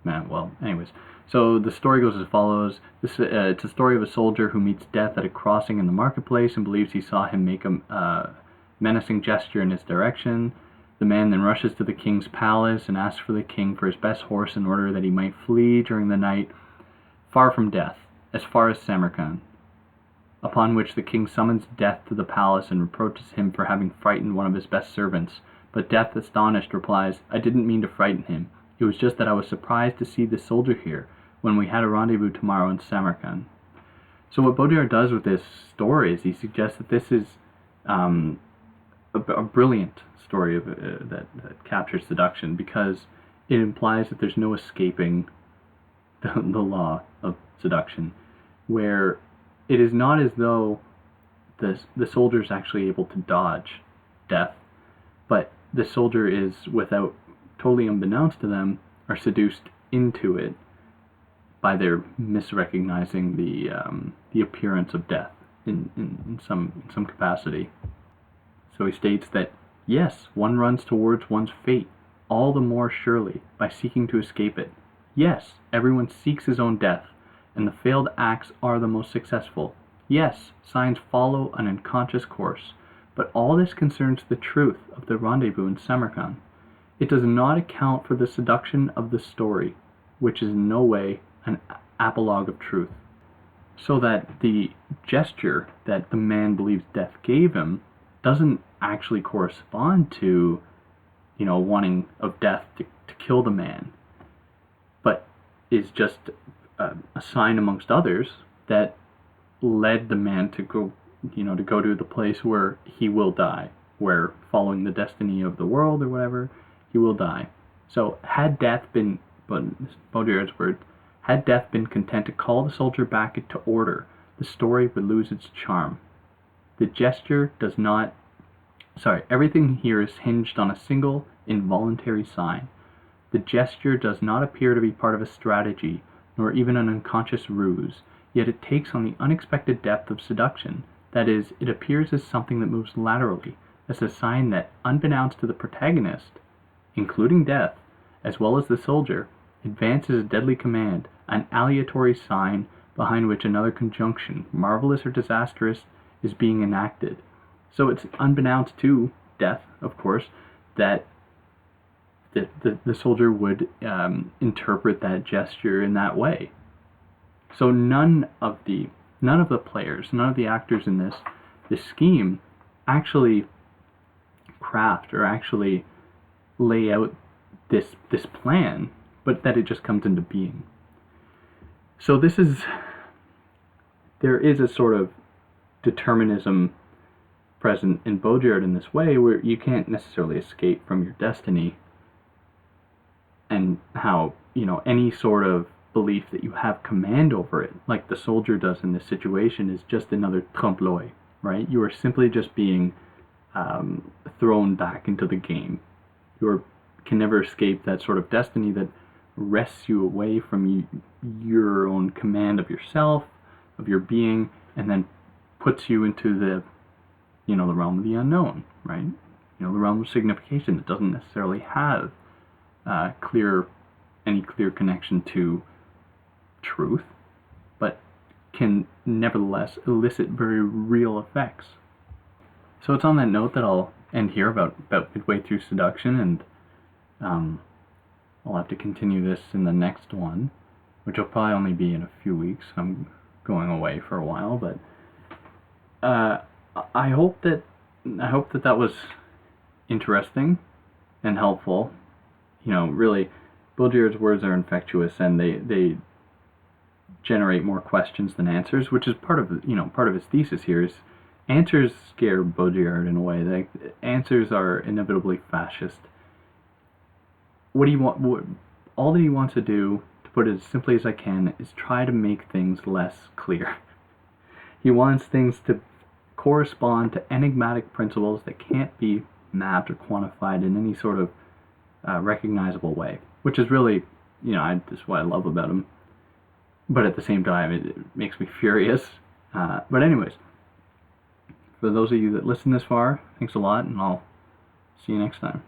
Well, anyways. So the story goes as follows. It's a story of a soldier who meets death at a crossing in the marketplace and believes he saw him make a menacing gesture in his direction. The man then rushes to the king's palace and asks for the king for his best horse in order that he might flee during the night far from death, as far as Samarkand. Upon which the king summons Death to the palace and reproaches him for having frightened one of his best servants. But Death, astonished, replies, "I didn't mean to frighten him. It was just that I was surprised to see this soldier here, when we had a rendezvous tomorrow in Samarkand." So what Baudrillard does with this story is he suggests that this is a brilliant story that captures seduction, because it implies that there's no escaping the law of seduction, where it is not as though the soldier is actually able to dodge death, but the soldier is, without, totally unbeknownst to them, are seduced into it by their misrecognizing the appearance of death in some capacity. So he states that yes, one runs towards one's fate, all the more surely by seeking to escape it. Yes, everyone seeks his own death, and the failed acts are the most successful. Yes, signs follow an unconscious course, but all this concerns the truth of the rendezvous in Samarkand. It does not account for the seduction of the story, which is in no way an apologue of truth. So that the gesture that the man believes death gave him doesn't actually correspond to, wanting of death to kill the man, but is just a sign amongst others that led the man to go, to go to the place where he will die, where following the destiny of the world or whatever, he will die. So had death been, but Baudrillard's word, had death been content to call the soldier back into order, the story would lose its charm. The gesture does not, everything here is hinged on a single involuntary sign. The gesture does not appear to be part of a strategy, nor even an unconscious ruse, yet it takes on the unexpected depth of seduction. That is, it appears as something that moves laterally, as a sign that, unbeknownst to the protagonist, including death, as well as the soldier, advances a deadly command, an aleatory sign behind which another conjunction, marvelous or disastrous, is being enacted. So it's unbeknownst to death, of course, that the soldier would interpret that gesture in that way. So none of the players, none of the actors in this scheme actually craft or actually lay out this plan, but that it just comes into being. So there is a sort of determinism present in Baudrillard in this way, where you can't necessarily escape from your destiny, and how, any sort of belief that you have command over it, like the soldier does in this situation, is just another trompe-l'oeil, right? You are simply just being thrown back into the game. You can never escape that sort of destiny that wrests you away from your own command of yourself, of your being, and then puts you into the realm of the unknown, right? The realm of signification that doesn't necessarily have any clear connection to truth, but can nevertheless elicit very real effects. So it's on that note that I'll end here about midway through Seduction, and I'll have to continue this in the next one, which will probably only be in a few weeks. I'm going away for a while, but I hope that was interesting and helpful. Really, Baudrillard's words are infectious, and they generate more questions than answers, which is part of his thesis here. Is answers scare Baudrillard in a way. Like, answers are inevitably fascist. What do you want? All that he wants to do, to put it as simply as I can, is try to make things less clear. He wants things to correspond to enigmatic principles that can't be mapped or quantified in any sort of recognizable way, which is really, that's what I love about him. But at the same time, it makes me furious. But anyways, for those of you that listen this far, thanks a lot, and I'll see you next time.